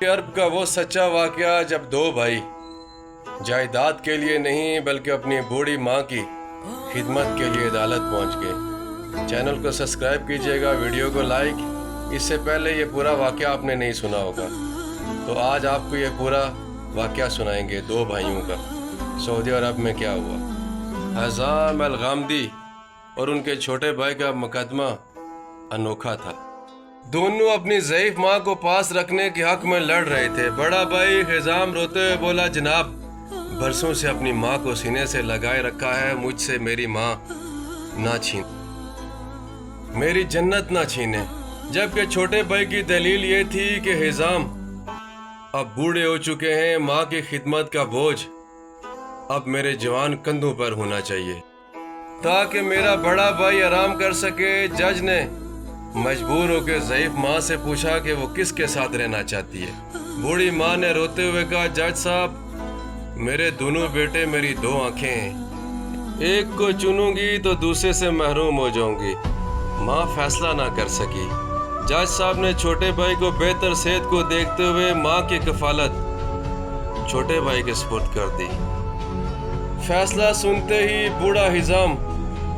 अरब का वो सच्चा वाकया जब दो भाई जायदाद के लिए नहीं बल्कि अपनी बूढ़ी माँ की खिदमत के लिए अदालत पहुँच गए। चैनल को सब्सक्राइब कीजिएगा, वीडियो को लाइक। इससे पहले ये पूरा वाकया आपने नहीं सुना होगा, तो आज आपको ये पूरा वाकया सुनाएंगे दो भाइयों का। सऊदी अरब में क्या हुआ। हज़ाम अल गामदी और उनके छोटे भाई का मुकदमा अनोखा था। दोनों अपनी ज़ईफ़ माँ को पास रखने के हक में लड़ रहे थे। बड़ा भाई हिज़ाम रोते हुए बोला, जनाब बरसों से अपनी माँ को सीने से लगाए रखा है, मुझसे मेरी माँ ना छीन, मेरी जन्नत ना छीने। जबकि छोटे भाई की दलील ये थी कि हिज़ाम अब बूढ़े हो चुके हैं, माँ की खिदमत का बोझ अब मेरे जवान कंधों पर होना चाहिए ताकि मेरा बड़ा भाई आराम कर सके। जज ने मजबूर होकर ज़ईफ़ माँ से पूछा कि वो किसके साथ रहना चाहती है। बूढ़ी माँ ने रोते हुए कहा, जज साहब मेरे दोनों बेटे मेरी दो आंखें हैं, एक को चुनूंगी तो दूसरे से महरूम हो जाऊंगी। माँ फैसला ना कर सकी। जज साहब ने छोटे भाई को बेहतर सेहत को देखते हुए माँ की कफालत छोटे भाई के सुपुर्द कर दी। फैसला सुनते ही बूढ़ा हिज़ाम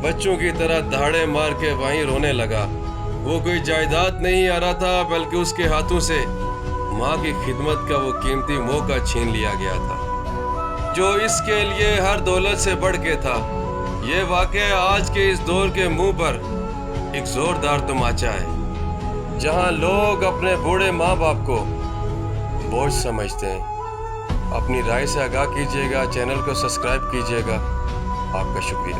बच्चों की तरह दहाड़े मार के वहीं रोने लगा। वो कोई जायदाद नहीं आ रहा था, बल्कि उसके हाथों से माँ की खिदमत का वो कीमती मौका छीन लिया गया था जो इसके लिए हर दौलत से बढ़ के था। ये वाक़या आज के इस दौर के मुंह पर एक ज़ोरदार तमाचा है, जहां लोग अपने बूढ़े माँ बाप को बोझ समझते हैं। अपनी राय से आगाह कीजिएगा, चैनल को सब्सक्राइब कीजिएगा। आपका शुक्रिया।